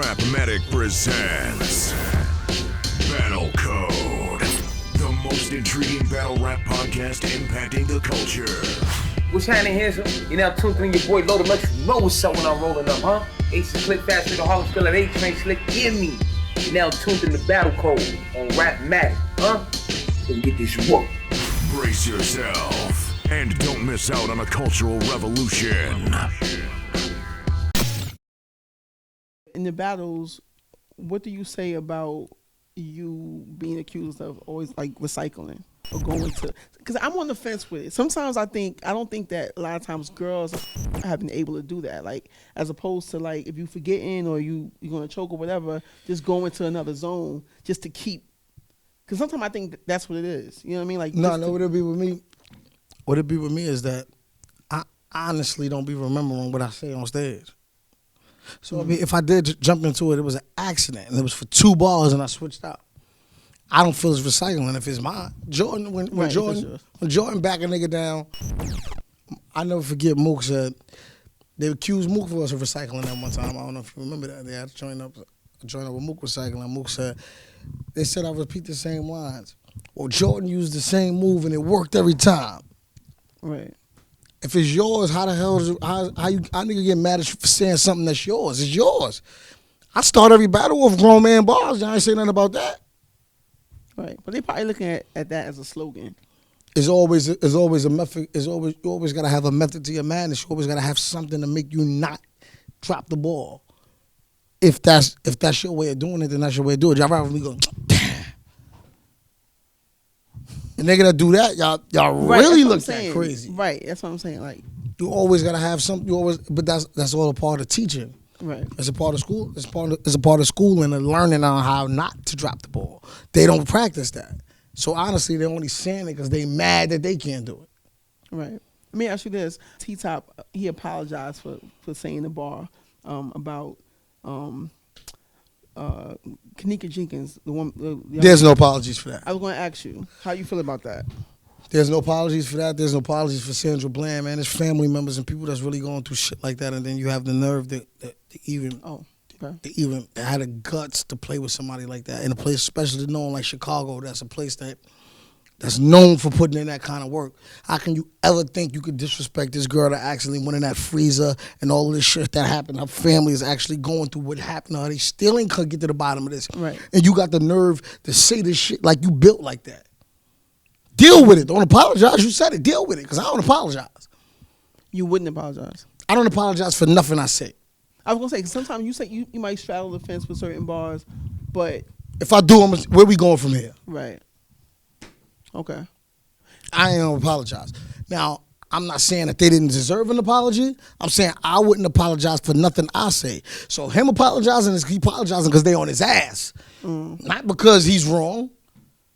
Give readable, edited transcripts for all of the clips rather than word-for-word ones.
RapMatic presents Battle Code, the most intriguing battle rap podcast impacting the culture. What's happening, handsome? You now tuned in your boy Loaded Much. You know what's up when I'm rolling up, huh? Ace is click fast with the Harlem still at 8 train slick. Hear me. You now tuned in the Battle Code on RapMatic, huh? So we get this work. Brace yourself and don't miss out on a cultural revolution. In the battles, what do you say about you being accused of always like recycling or going to? Because I'm on the fence with it. Sometimes I don't think that a lot of times girls have been able to do that. Like as opposed to like if you forgetting or you're gonna choke or whatever, just go into another zone just to keep. Because sometimes I think that's what it is. You know what I mean? Like no, what it be with me? What it be with me is that I honestly don't be remembering what I say on stage. So I mean, if I did jump into it, it was an accident, and it was for 2 bars, and I switched out. I don't feel it's recycling if it's mine. Jordan, when Jordan back a nigga down, I never forget Mook said they accused Mook of us of recycling that one time. I don't know if you remember that. They had to join up with Mook recycling. Mook said they said I repeat the same lines. Well, Jordan used the same move, and it worked every time. Right. If it's yours, how the hell is how nigga get mad at you for saying something that's yours? It's yours. I start every battle with grown man bars. I ain't say nothing about that. Right, but they probably looking at that as a slogan. It's always a method. You always gotta have a method to your madness. You always gotta have something to make you not drop the ball. If that's your way of doing it, then that's your way of doing it. Y'all rather me go, damn. The nigga that do that, y'all Right, really look that crazy. Right, that's what I'm saying. Like you always gotta have something. But that's all a part of teaching. Right. It's a part of school. It's a part of schooling and learning on how not to drop the ball. They don't practice that. So honestly, they're only saying it because they mad that they can't do it. Right. Let me ask you this: T-Top, he apologized for saying the bar about Kanika Jenkins, the one. There's no apologies for that. I was going to ask you how you feel about that. There's no apologies for that. There's no apologies for Sandra Bland, man. There's family members and people that's really going through shit like that, and then you have the nerve to even had the guts to play with somebody like that in a place, especially known like Chicago. That's a place that's known for putting in that kind of work. How can you ever think you could disrespect this girl that actually went in that freezer and all of this shit that happened? Her family is actually going through what happened to her. They still ain't gonna get to the bottom of this. Right. And you got the nerve to say this shit like you built like that. Deal with it. Don't apologize. You said it. Deal with it, because I don't apologize. You wouldn't apologize. I don't apologize for nothing I say. I was gonna say, 'cause sometimes you say you might straddle the fence with certain bars, but if I do, where we going from here? Right. Okay. I ain't gonna apologize. Now, I'm not saying that they didn't deserve an apology. I'm saying I wouldn't apologize for nothing I say. So him apologizing he apologizing because they on his ass, not because he's wrong.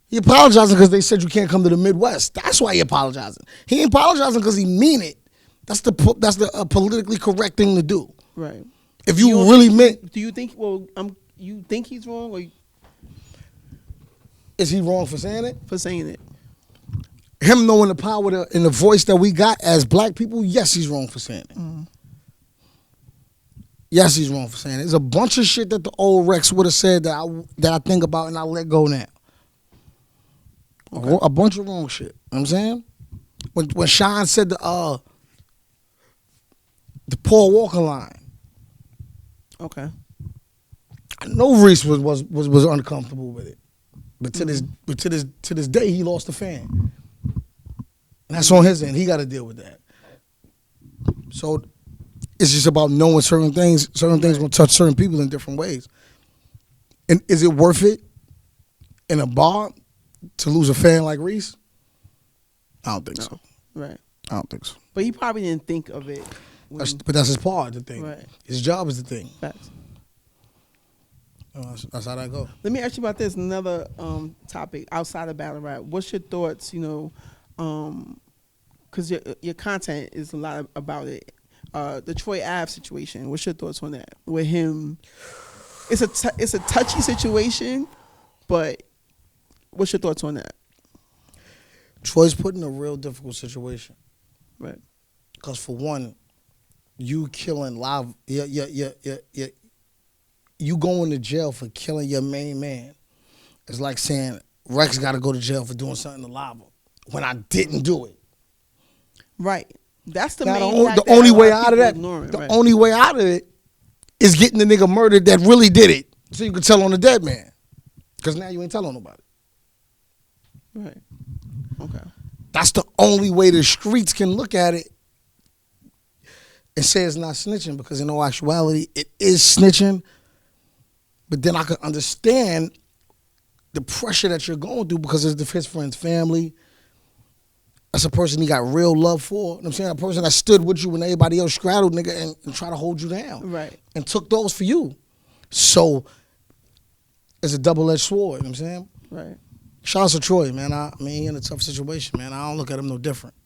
He apologizing because they said you can't come to the Midwest. That's why he apologizing. He ain't apologizing because he mean it. That's the politically correct thing to do. Right. If you really meant, do you think? Well, you think he's wrong, or is he wrong for saying it? For saying it. Him knowing the power and the voice that we got as black people, yes, he's wrong for saying it. Yes, he's wrong for saying it. There's a bunch of shit that the old Rex would have said that I think about and I let go now. Okay. A bunch of wrong shit. You know what I'm saying? When Sean said the Paul Walker line. Okay. I know Reese was uncomfortable with it. But to this day he lost a fan. And that's on his end. He gotta deal with that. So it's just about knowing certain things. Certain things gonna touch certain people in different ways. And is it worth it in a bar to lose a fan like Reese? I don't think so. Right. I don't think so. But he probably didn't think of it. But that's his part of the thing. Right. His job is the thing. Facts. That's how that go. Let me ask you about this. Another topic outside of battle rap. What's your thoughts? Because your content is a lot about it. The Troy Ave situation. What's your thoughts on that? With him, it's a touchy situation, but what's your thoughts on that? Troy's put in a real difficult situation. Right. Because for one, you killing live, you going to jail for killing your main man is like saying Rex got to go to jail for doing something to Lava when I didn't do it. Right. That's the Now, main fact the that only a lot way of out of people that, ignore it, the right. only way out of it is getting the nigga murdered that really did it, so you can tell on the dead man. Because now you ain't telling nobody. Right. Okay. That's the only way the streets can look at it and say it's not snitching, because in all actuality, it is snitching. But then I can understand the pressure that you're going through because it's his friend's family. That's a person he got real love for. You know what I'm saying? A person that stood with you when everybody else straddled, nigga, and try to hold you down. Right. And took those for you. So it's a double-edged sword, you know what I'm saying? Right. Shout out to Troy, man. I mean, he in a tough situation, man. I don't look at him no different.